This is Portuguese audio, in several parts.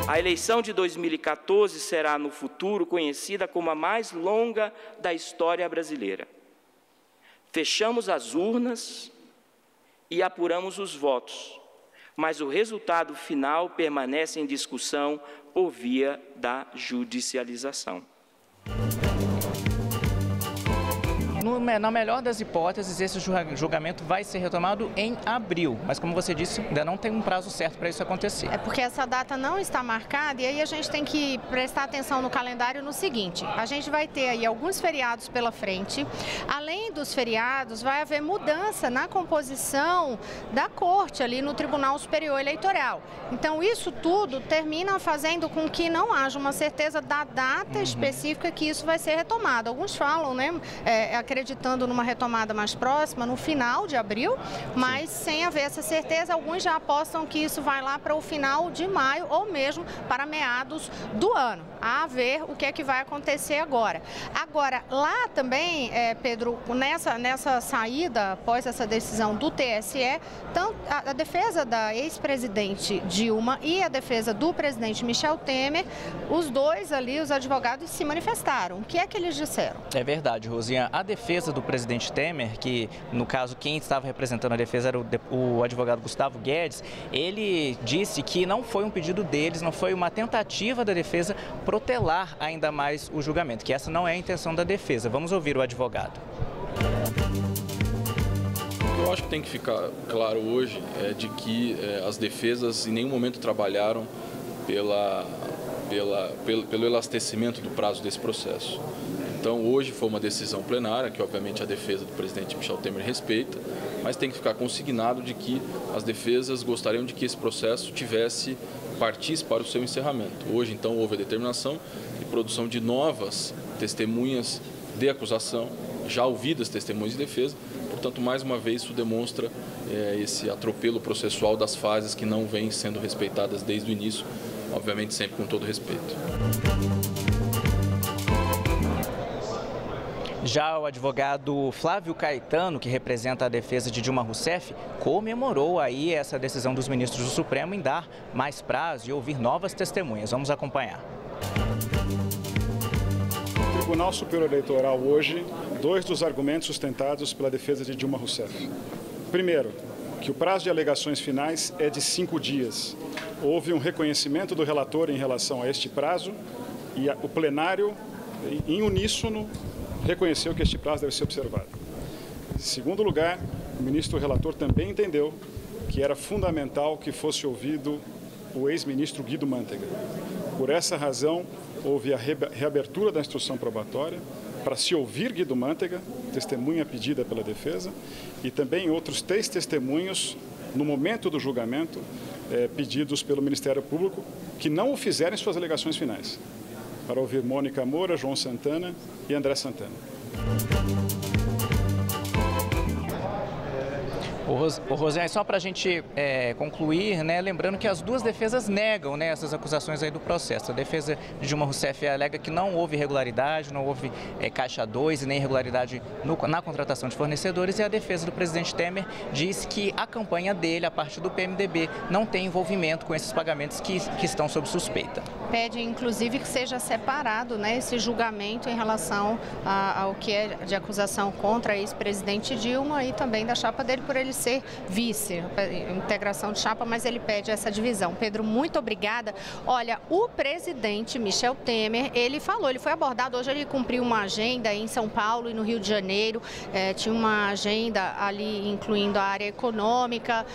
A eleição de 2014 será, no futuro, conhecida como a mais longa da história brasileira. Fechamos as urnas e apuramos os votos, mas o resultado final permanece em discussão por via da judicialização. Na melhor das hipóteses, esse julgamento vai ser retomado em abril, mas como você disse, ainda não tem um prazo certo para isso acontecer. É porque essa data não está marcada e aí a gente tem que prestar atenção no calendário no seguinte: a gente vai ter aí alguns feriados pela frente. Além dos feriados, vai haver mudança na composição da corte ali no Tribunal Superior Eleitoral. Então isso tudo termina fazendo com que não haja uma certeza da data específica que isso vai ser retomado. Alguns falam, né, acreditando numa retomada mais próxima, no final de abril, mas sem haver essa certeza, alguns já apostam que isso vai lá para o final de maio ou mesmo para meados do ano. A ver o que é que vai acontecer agora. Agora, lá também, Pedro, nessa saída, após essa decisão do TSE, tanto a defesa da ex-presidente Dilma e a defesa do presidente Michel Temer, os dois ali, os advogados, se manifestaram. O que é que eles disseram? É verdade, Rosinha. A defesa do presidente Temer, que no caso quem estava representando a defesa era o advogado Gustavo Guedes, ele disse que não foi um pedido deles, não foi uma tentativa da defesa protelar ainda mais o julgamento, que essa não é a intenção da defesa. Vamos ouvir o advogado. O que eu acho que tem que ficar claro hoje é de que as defesas em nenhum momento trabalharam pelo elastecimento do prazo desse processo. Então, hoje foi uma decisão plenária, que obviamente a defesa do presidente Michel Temer respeita, mas tem que ficar consignado de que as defesas gostariam de que esse processo partisse para o seu encerramento. Hoje, então, houve a determinação de produção de novas testemunhas de acusação, já ouvidas testemunhas de defesa. Portanto, mais uma vez, isso demonstra esse atropelo processual das fases que não vêm sendo respeitadas desde o início, obviamente sempre com todo respeito. Já o advogado Flávio Caetano, que representa a defesa de Dilma Rousseff, comemorou aí essa decisão dos ministros do Supremo em dar mais prazo e ouvir novas testemunhas. Vamos acompanhar. O Tribunal Superior Eleitoral hoje, dois dos argumentos sustentados pela defesa de Dilma Rousseff. Primeiro, que o prazo de alegações finais é de 5 dias. Houve um reconhecimento do relator em relação a este prazo e o plenário, em uníssono, reconheceu que este prazo deve ser observado. Em segundo lugar, o ministro relator também entendeu que era fundamental que fosse ouvido o ex-ministro Guido Mantega. Por essa razão, houve a reabertura da instrução probatória para se ouvir Guido Mantega, testemunha pedida pela defesa, e também outros 3 testemunhos, no momento do julgamento, pedidos pelo Ministério Público, que não o fizeram em suas alegações finais, para ouvir Mônica Moura, João Santana e André Santana. Rosiane, só para a gente concluir, né, lembrando que as duas defesas negam, né, essas acusações aí do processo. A defesa de Dilma Rousseff alega que não houve irregularidade, não houve caixa 2 e nem irregularidade na contratação de fornecedores, e a defesa do presidente Temer diz que a campanha dele, a parte do PMDB, não tem envolvimento com esses pagamentos que estão sob suspeita. Pede, inclusive, que seja separado, né, esse julgamento em relação ao que é de acusação contra a ex-presidente Dilma e também da chapa dele por ele ser vice, integração de chapa, mas ele pede essa divisão. Pedro, muito obrigada. Olha, o presidente Michel Temer, ele foi abordado, hoje ele cumpriu uma agenda em São Paulo e no Rio de Janeiro, tinha uma agenda ali incluindo a área econômica,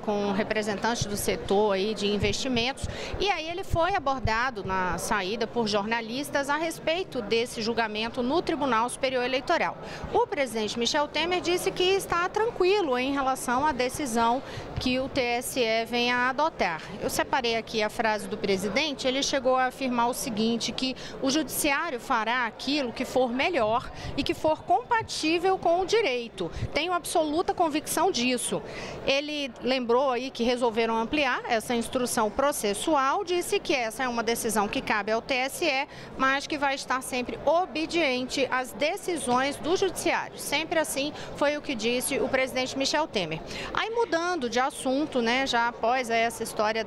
com representantes do setor aí de investimentos, e aí ele foi abordado na saída por jornalistas a respeito desse julgamento no Tribunal Superior Eleitoral. O presidente Michel Temer disse que está tranquilo em relação à decisão que o TSE vem a adotar. Eu separei aqui a frase do presidente, ele chegou a afirmar o seguinte, que o judiciário fará aquilo que for melhor e que for compatível com o direito. Tenho absoluta convicção disso. Ele lembrou aí que resolveram ampliar essa instrução processual, disse que essa é uma decisão que cabe ao TSE, mas que vai estar sempre obediente às decisões do judiciário. Sempre assim foi o que disse o presidente Michel Temer. Temer. Aí mudando de assunto, né, já após essa história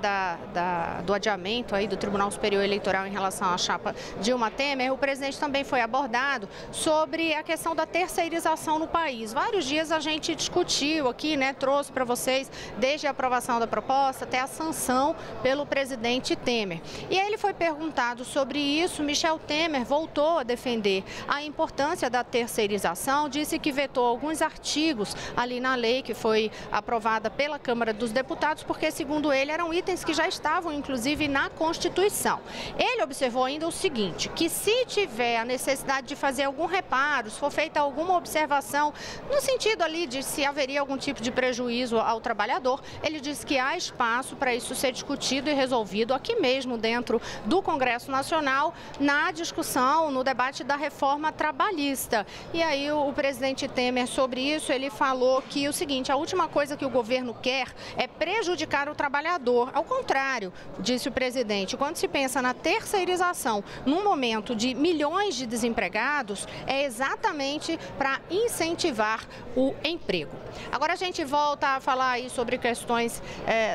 do adiamento aí do Tribunal Superior Eleitoral em relação à chapa Dilma Temer, o presidente também foi abordado sobre a questão da terceirização no país. Vários dias a gente discutiu aqui, né, trouxe para vocês desde a aprovação da proposta até a sanção pelo presidente Temer. E aí ele foi perguntado sobre isso, Michel Temer voltou a defender a importância da terceirização, disse que vetou alguns artigos ali na lei que foi aprovada pela Câmara dos Deputados, porque, segundo ele, eram itens que já estavam, inclusive, na Constituição. Ele observou ainda o seguinte, que se tiver a necessidade de fazer algum reparo, se for feita alguma observação, no sentido ali de se haveria algum tipo de prejuízo ao trabalhador, ele disse que há espaço para isso ser discutido e resolvido aqui mesmo dentro do Congresso Nacional, na discussão, no debate da reforma trabalhista. E aí o presidente Temer, sobre isso, ele falou que o seguinte, a última coisa que o governo quer é prejudicar o trabalhador. Ao contrário, disse o presidente, quando se pensa na terceirização, num momento de milhões de desempregados, é exatamente para incentivar o emprego. Agora a gente volta a falar aí sobre questões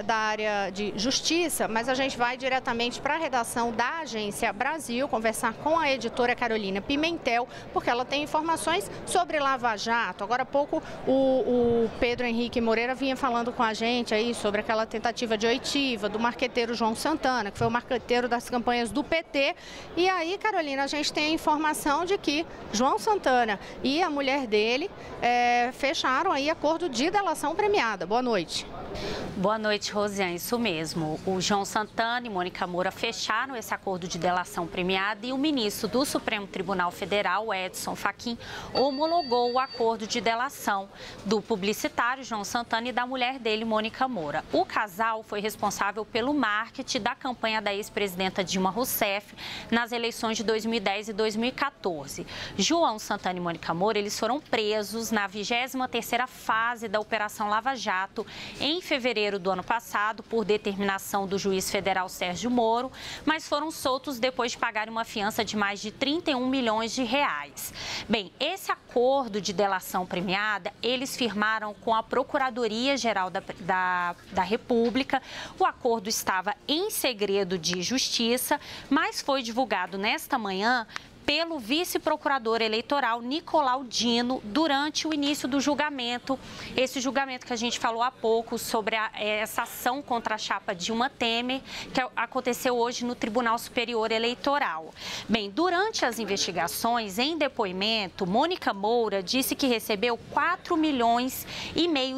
da área de justiça, mas a gente vai diretamente para a redação da Agência Brasil, conversar com a editora Carolina Pimentel, porque ela tem informações sobre Lava Jato. Agora há pouco o Pedro Henrique Moreira vinha falando com a gente aí sobre aquela tentativa de oitiva do marqueteiro João Santana, que foi o marqueteiro das campanhas do PT. E aí, Carolina, a gente tem a informação de que João Santana e a mulher dele fecharam aí acordo de delação premiada. Boa noite. Boa noite, Rosiane. Isso mesmo. O João Santana e Mônica Moura fecharam esse acordo de delação premiada e o ministro do Supremo Tribunal Federal, Edson Fachin, homologou o acordo de delação do publicitário João Santana e da mulher dele, Mônica Moura. O casal foi responsável pelo marketing da campanha da ex-presidenta Dilma Rousseff nas eleições de 2010 e 2014. João Santana e Mônica Moura, eles foram presos na 23ª fase da Operação Lava Jato, em fevereiro do ano passado, por determinação do juiz federal Sérgio Moro, mas foram soltos depois de pagarem uma fiança de mais de 31 milhões de reais. Bem, esse acordo de delação premiada, eles firmaram com a Procuradoria-Geral da República. O acordo estava em segredo de justiça, mas foi divulgado nesta manhã pelo vice-procurador eleitoral Nicolau Dino durante o início do julgamento. Esse julgamento que a gente falou há pouco sobre essa ação contra a chapa Dilma Temer, que aconteceu hoje no Tribunal Superior Eleitoral. Bem, durante as investigações, em depoimento, Mônica Moura disse que recebeu 4,5 milhões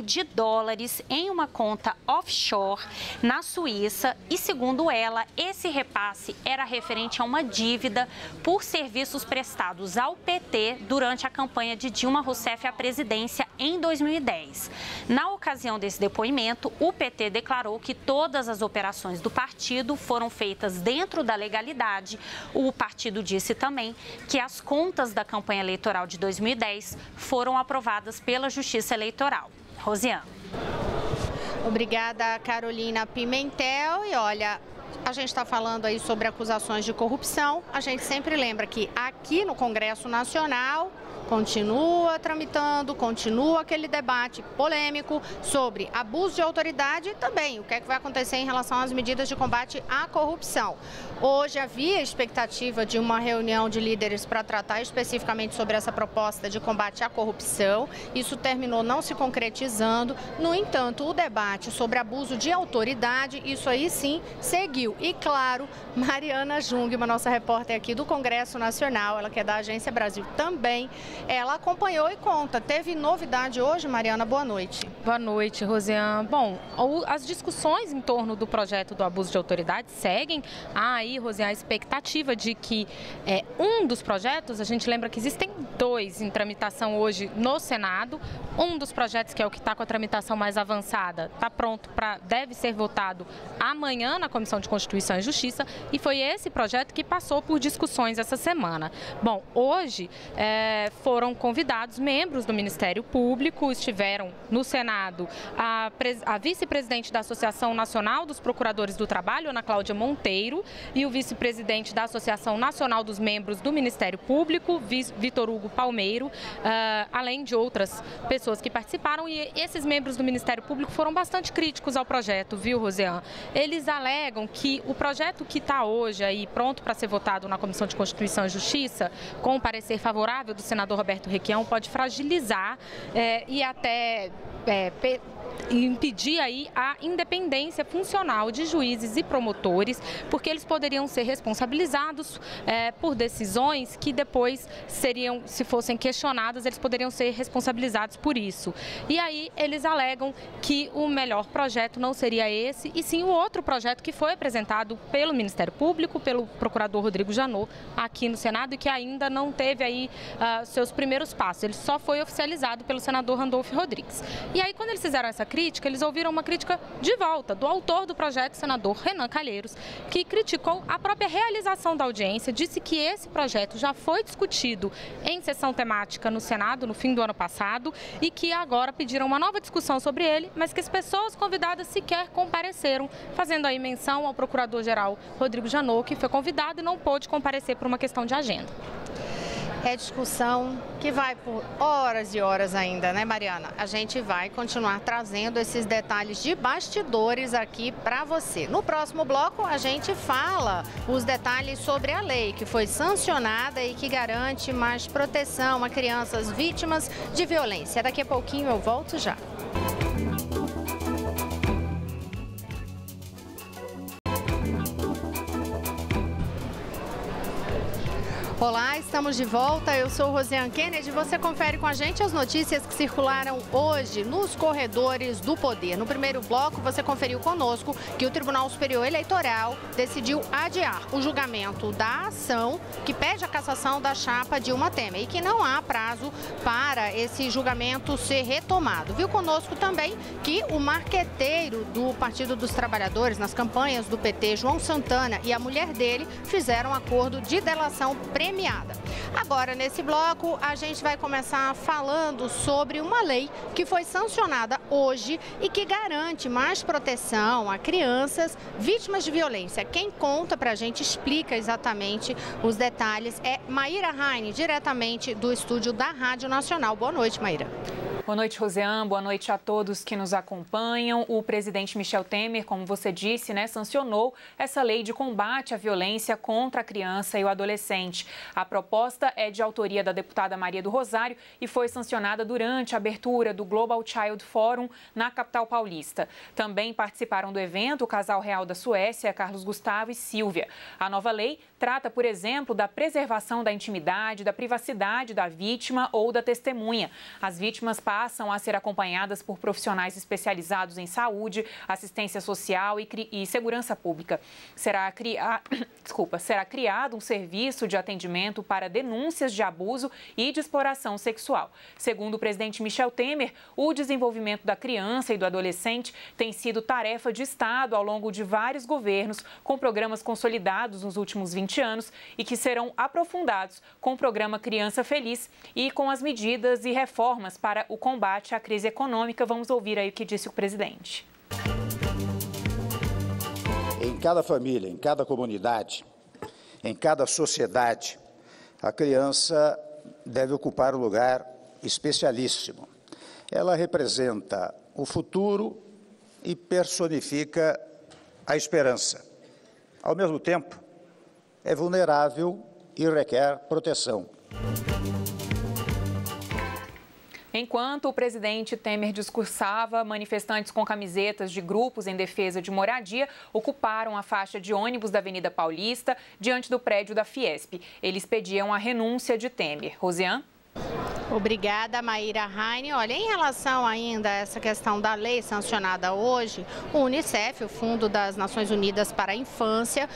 de dólares em uma conta offshore na Suíça e, segundo ela, esse repasse era referente a uma dívida por serviços prestados ao PT durante a campanha de Dilma Rousseff à presidência em 2010. Na ocasião desse depoimento, o PT declarou que todas as operações do partido foram feitas dentro da legalidade. O partido disse também que as contas da campanha eleitoral de 2010 foram aprovadas pela Justiça Eleitoral. Rosiane. Obrigada, Carolina Pimentel. E olha, a gente está falando aí sobre acusações de corrupção. A gente sempre lembra que aqui no Congresso Nacional continua tramitando, continua aquele debate polêmico sobre abuso de autoridade e também o que é que vai acontecer em relação às medidas de combate à corrupção. Hoje havia expectativa de uma reunião de líderes para tratar especificamente sobre essa proposta de combate à corrupção. Isso terminou não se concretizando. No entanto, o debate sobre abuso de autoridade, isso aí sim seguiu. E claro, Mariana Jungmann, nossa repórter aqui do Congresso Nacional, ela que é da Agência Brasil também, ela acompanhou e conta. Teve novidade hoje, Mariana? Boa noite. Boa noite, Rosiane. Bom, as discussões em torno do projeto do abuso de autoridade seguem. Há aí, Rosiane, a expectativa de que um dos projetos, a gente lembra que existem 2 em tramitação hoje no Senado. Um dos projetos, que é o que está com a tramitação mais avançada, está pronto deve ser votado amanhã na Comissão de Constituição e Justiça, e foi esse projeto que passou por discussões essa semana. Bom, hoje foram convidados membros do Ministério Público, estiveram no Senado a vice-presidente da Associação Nacional dos Procuradores do Trabalho, Ana Cláudia Monteiro, e o vice-presidente da Associação Nacional dos Membros do Ministério Público, Vitor Hugo Palmeiro, além de outras pessoas que participaram. E esses membros do Ministério Público foram bastante críticos ao projeto, viu, Rosiane? Eles alegam que o projeto que está hoje aí pronto para ser votado na Comissão de Constituição e Justiça, com o parecer favorável do senador Roberto Requião, pode fragilizar e até impedir aí a independência funcional de juízes e promotores, porque eles poderiam ser responsabilizados por decisões que depois seriam, se fossem questionadas, eles poderiam ser responsabilizados por isso. E aí eles alegam que o melhor projeto não seria esse, e sim o outro projeto que foi apresentado pelo Ministério Público, pelo procurador Rodrigo Janot, aqui no Senado, e que ainda não teve aí seus primeiros passos. Ele só foi oficializado pelo senador Randolfo Rodrigues. E aí, quando eles fizeram essa crítica, eles ouviram uma crítica de volta do autor do projeto, senador Renan Calheiros, que criticou a própria realização da audiência, disse que esse projeto já foi discutido em sessão temática no Senado no fim do ano passado e que agora pediram uma nova discussão sobre ele, mas que as pessoas convidadas sequer compareceram, fazendo aí menção ao procurador-geral Rodrigo Janot, que foi convidado e não pôde comparecer por uma questão de agenda. É discussão que vai por horas e horas ainda, né, Mariana? A gente vai continuar trazendo esses detalhes de bastidores aqui para você. No próximo bloco, a gente fala os detalhes sobre a lei que foi sancionada e que garante mais proteção a crianças vítimas de violência. Daqui a pouquinho eu volto já. Olá, estamos de volta. Eu sou Rosiane Kennedy. Você confere com a gente as notícias que circularam hoje nos corredores do poder. No primeiro bloco, você conferiu conosco que o Tribunal Superior Eleitoral decidiu adiar o julgamento da ação que pede a cassação da chapa Dilma Temer e que não há prazo para esse julgamento ser retomado. Viu conosco também que o marqueteiro do Partido dos Trabalhadores nas campanhas do PT, João Santana, e a mulher dele fizeram um acordo de delação premiada. Agora, nesse bloco, a gente vai começar falando sobre uma lei que foi sancionada hoje e que garante mais proteção a crianças vítimas de violência. Quem conta pra gente, explica exatamente os detalhes, é Maíra Raine, diretamente do estúdio da Rádio Nacional. Boa noite, Maíra. Boa noite, Rosiane. Boa noite a todos que nos acompanham. O presidente Michel Temer, como você disse, sancionou essa lei de combate à violência contra a criança e o adolescente. A proposta é de autoria da deputada Maria do Rosário e foi sancionada durante a abertura do Global Child Forum na capital paulista. Também participaram do evento o casal real da Suécia, Carlos Gustavo e Silvia. A nova lei trata, por exemplo, da preservação da intimidade, da privacidade da vítima ou da testemunha. As vítimas passam a ser acompanhadas por profissionais especializados em saúde, assistência social e segurança pública. Será criado um serviço de atendimento para denúncias de abuso e de exploração sexual. Segundo o presidente Michel Temer, o desenvolvimento da criança e do adolescente tem sido tarefa de Estado ao longo de vários governos, com programas consolidados nos últimos 20 anos e que serão aprofundados com o programa Criança Feliz e com as medidas e reformas para o combate à crise econômica. Vamos ouvir aí o que disse o presidente. Em cada família, em cada comunidade, em cada sociedade, a criança deve ocupar um lugar especialíssimo. Ela representa o futuro e personifica a esperança. Ao mesmo tempo, é vulnerável e requer proteção. Enquanto o presidente Temer discursava, manifestantes com camisetas de grupos em defesa de moradia ocuparam a faixa de ônibus da Avenida Paulista, diante do prédio da Fiesp. Eles pediam a renúncia de Temer. Rosiane? Obrigada, Maíra Heine. Olha, em relação ainda a essa questão da lei sancionada hoje, o Unicef, o Fundo das Nações Unidas para a Infância,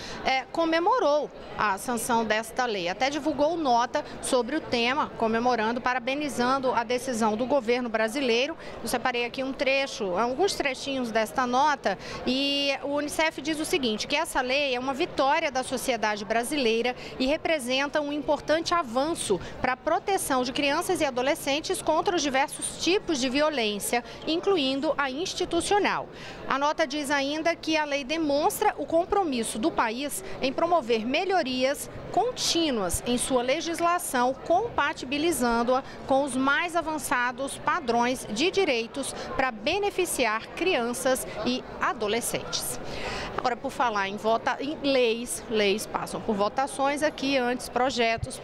comemorou a sanção desta lei. Até divulgou nota sobre o tema, comemorando, parabenizando a decisão do governo brasileiro. Eu separei aqui um trecho, alguns trechinhos desta nota, e o Unicef diz o seguinte, que essa lei é uma vitória da sociedade brasileira e representa um importante avanço para a proteção de crianças e adolescentes contra os diversos tipos de violência, incluindo a institucional. A nota diz ainda que a lei demonstra o compromisso do país em promover melhorias contínuas em sua legislação, compatibilizando-a com os mais avançados padrões de direitos para beneficiar crianças e adolescentes. Agora, por falar em leis passam por votações aqui antes, projetos.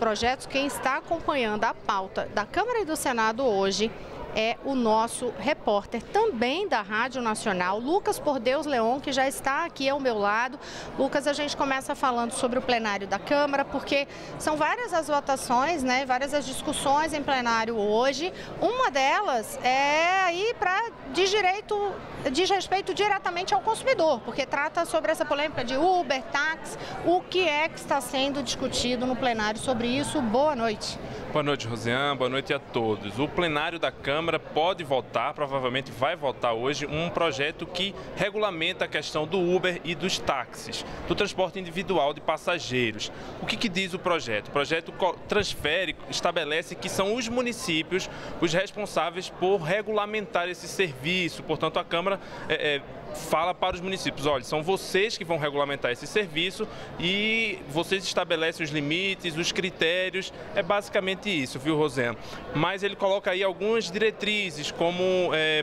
Quem está acompanhando a pauta da Câmara e do Senado hoje é o nosso repórter também da Rádio Nacional, Lucas Por Deus Leon, que já está aqui ao meu lado. Lucas, a gente começa falando sobre o plenário da Câmara, porque são várias as votações, né? Várias as discussões em plenário hoje. Uma delas é aí diz respeito diretamente ao consumidor, porque trata sobre essa polêmica de Uber, táxi. O que é que está sendo discutido no plenário sobre isso? Boa noite. Boa noite, Rosiane. Boa noite a todos. O plenário da Câmara pode votar, provavelmente vai votar hoje, um projeto que regulamenta a questão do Uber e dos táxis, do transporte individual de passageiros. O que diz o projeto? O projeto estabelece que são os municípios os responsáveis por regulamentar esse serviço. Portanto, a Câmara fala para os municípios, olha, são vocês que vão regulamentar esse serviço e vocês estabelecem os limites, os critérios, é basicamente isso, viu, Rosana? Mas ele coloca aí algumas diretrizes, como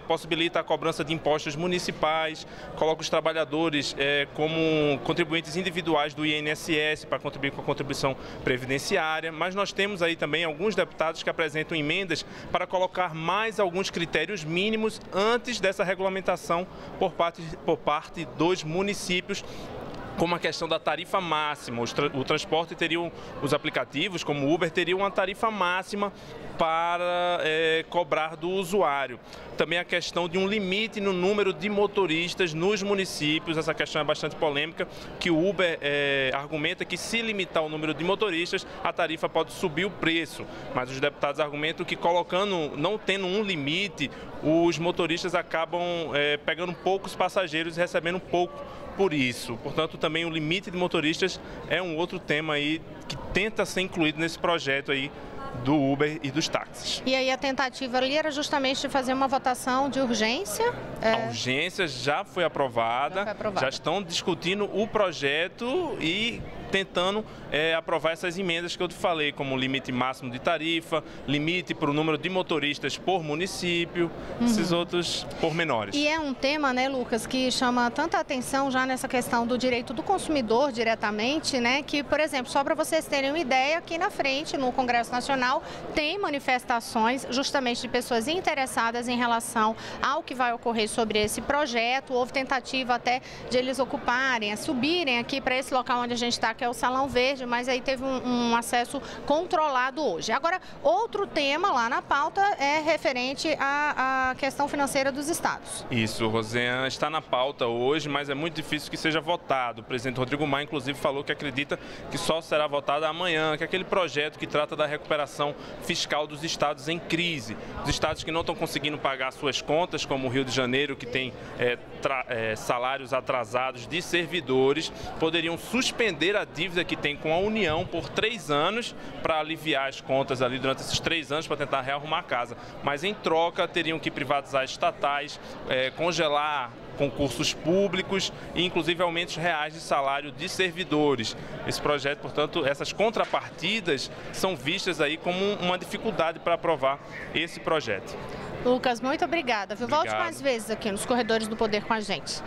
possibilita a cobrança de impostos municipais, coloca os trabalhadores como contribuintes individuais do INSS para contribuir com a contribuição previdenciária, mas nós temos aí também alguns deputados que apresentam emendas para colocar mais alguns critérios mínimos antes dessa regulamentação por parte dos municípios, como a questão da tarifa máxima. O transporte teria, os aplicativos como o Uber teriam uma tarifa máxima para cobrar do usuário. Também a questão de um limite no número de motoristas nos municípios. Essa questão é bastante polêmica, que o Uber argumenta que se limitar o número de motoristas, a tarifa pode subir o preço. Mas os deputados argumentam que não tendo um limite, os motoristas acabam pegando poucos passageiros e recebendo pouco por isso. Portanto, também o limite de motoristas é um outro tema aí que tenta ser incluído nesse projeto aí do Uber e dos táxis. E aí a tentativa ali era justamente de fazer uma votação de urgência? A urgência já foi aprovada, já estão discutindo o projeto e tentando aprovar essas emendas que eu te falei, como limite máximo de tarifa, limite para o número de motoristas por município, esses outros pormenores. E é um tema, né, Lucas, que chama tanta atenção já nessa questão do direito do consumidor diretamente, né, que, por exemplo, só para vocês terem uma ideia, aqui na frente, no Congresso Nacional, tem manifestações justamente de pessoas interessadas em relação ao que vai ocorrer sobre esse projeto. Houve tentativa até de eles ocuparem, subirem aqui para esse local onde a gente está, que é o Salão Verde, mas aí teve um acesso controlado hoje. Agora, outro tema lá na pauta é referente à questão financeira dos estados. Isso, Rosiane, está na pauta hoje, mas é muito difícil que seja votado. O presidente Rodrigo Maia, inclusive, falou que acredita que só será votado amanhã, que é aquele projeto que trata da recuperação fiscal dos estados em crise. Os estados que não estão conseguindo pagar suas contas, como o Rio de Janeiro, que tem salários atrasados de servidores, poderiam suspender a dívida que tem com a União por 3 anos para aliviar as contas ali durante esses 3 anos para tentar rearrumar a casa. Mas em troca teriam que privatizar estatais, congelar concursos públicos e inclusive aumentos reais de salário de servidores. Esse projeto, portanto, essas contrapartidas são vistas aí como uma dificuldade para aprovar esse projeto. Lucas, muito obrigada. Volte mais vezes aqui nos Corredores do Poder com a gente.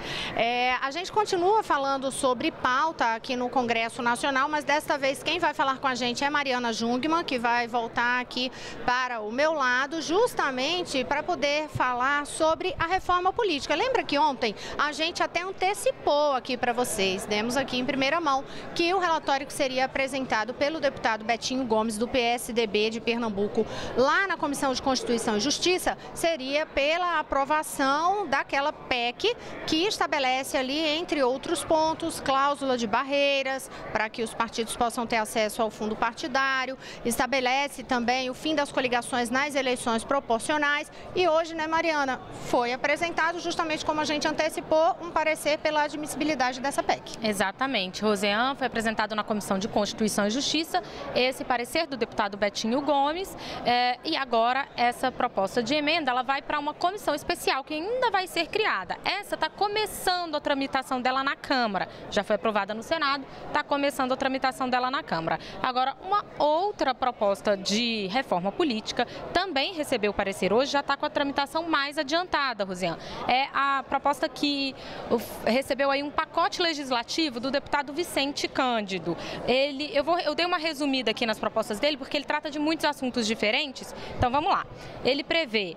A gente continua falando sobre pauta aqui no Congresso Nacional, mas desta vez quem vai falar com a gente é Mariana Jungmann, que vai voltar aqui para o meu lado, justamente para poder falar sobre a reforma política. Lembra que ontem ontem, a gente até antecipou aqui para vocês, demos aqui em primeira mão, que o relatório que seria apresentado pelo deputado Betinho Gomes, do PSDB de Pernambuco, lá na Comissão de Constituição e Justiça, seria pela aprovação daquela PEC que estabelece ali, entre outros pontos, cláusula de barreiras para que os partidos possam ter acesso ao fundo partidário, estabelece também o fim das coligações nas eleições proporcionais e hoje, né, Mariana, foi apresentado, justamente como a gente antecipou, um parecer pela admissibilidade dessa PEC. Exatamente. Rosiane, foi apresentado na Comissão de Constituição e Justiça esse parecer do deputado Betinho Gomes e agora essa proposta de emenda ela vai para uma comissão especial que ainda vai ser criada. Essa está começando a tramitação dela na Câmara, já foi aprovada no Senado, está começando a tramitação dela na Câmara. Agora, uma outra proposta de reforma política também recebeu o parecer hoje, já está com a tramitação mais adiantada, Rosiane. É a proposta que recebeu aí um pacote legislativo do deputado Vicente Cândido. Eu dei uma resumida aqui nas propostas dele, porque ele trata de muitos assuntos diferentes. Então, vamos lá. Ele prevê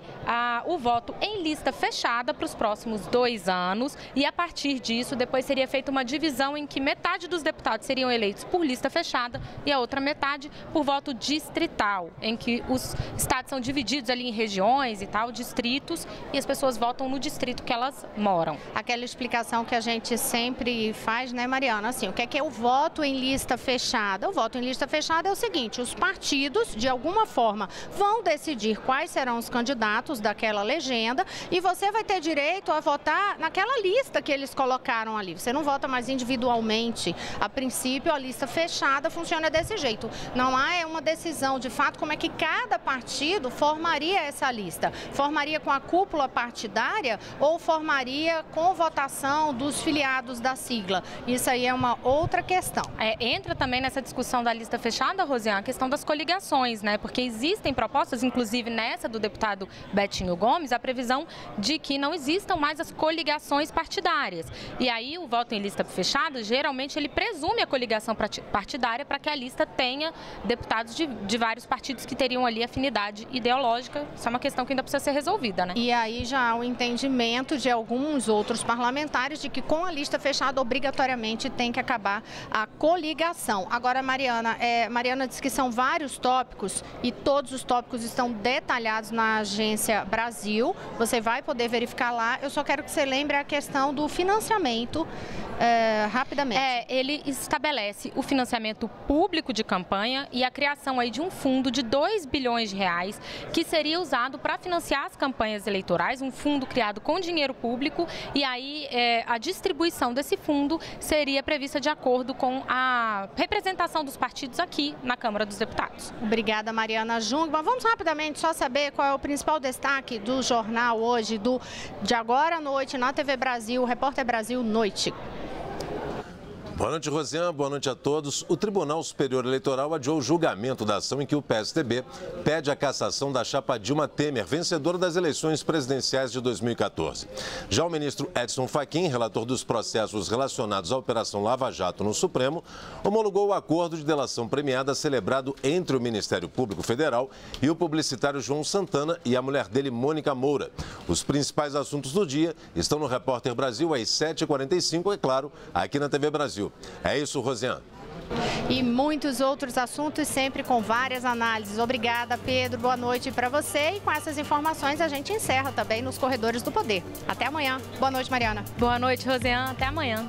o voto em lista fechada para os próximos 2 anos e, a partir disso, depois seria feita uma divisão em que metade dos deputados seriam eleitos por lista fechada e a outra metade por voto distrital, em que os estados são divididos ali em regiões e tal, distritos, e as pessoas votam no distrito que elas moram. Aquela explicação que a gente sempre faz, né, Mariana? Assim, o que é o voto em lista fechada? O voto em lista fechada é o seguinte: os partidos, de alguma forma, vão decidir quais serão os candidatos daquela legenda e você vai ter direito a votar naquela lista que eles colocaram ali. Você não vota mais individualmente. A princípio, a lista fechada funciona desse jeito. Não há uma decisão, de fato, como é que cada partido formaria essa lista. Formaria com a cúpula partidária ou formaria com votação dos filiados da sigla? Isso aí é uma outra questão. Entra também nessa discussão da lista fechada, Rosiane, a questão das coligações, né? Porque existem propostas, inclusive nessa do deputado Betinho Gomes, a previsão de que não existam mais as coligações partidárias. E aí o voto em lista fechada, geralmente ele presume a coligação partidária para que a lista tenha deputados de vários partidos que teriam ali afinidade ideológica. Isso é uma questão que ainda precisa ser resolvida, né? E aí já há o entendimento de alguns outros parlamentares de que com a lista fechada obrigatoriamente tem que acabar a coligação. Agora, Mariana disse que são vários tópicos e todos os tópicos estão detalhados na Agência Brasil. Você vai poder verificar lá. Eu só quero que você lembre a questão do financiamento rapidamente. Ele estabelece o financiamento público de campanha e a criação aí de um fundo de 2 bilhões de reais que seria usado para financiar as campanhas eleitorais, um fundo criado com dinheiro público e aí a distribuição desse fundo seria prevista de acordo com a representação dos partidos aqui na Câmara dos Deputados. Obrigada, Mariana Jungmann. Vamos rapidamente só saber qual é o principal destaque do jornal hoje, de agora à noite, na TV Brasil, Repórter Brasil Noite. Boa noite, Rosiane. Boa noite a todos. O Tribunal Superior Eleitoral adiou o julgamento da ação em que o PSDB pede a cassação da chapa Dilma Temer, vencedora das eleições presidenciais de 2014. Já o ministro Edson Fachin, relator dos processos relacionados à Operação Lava Jato no Supremo, homologou o acordo de delação premiada celebrado entre o Ministério Público Federal e o publicitário João Santana e a mulher dele, Mônica Moura. Os principais assuntos do dia estão no Repórter Brasil às 7h45, é claro, aqui na TV Brasil. É isso, Rosiane. E muitos outros assuntos, sempre com várias análises. Obrigada, Pedro. Boa noite para você. E com essas informações a gente encerra também nos Corredores do Poder. Até amanhã. Boa noite, Mariana. Boa noite, Rosiane. Até amanhã.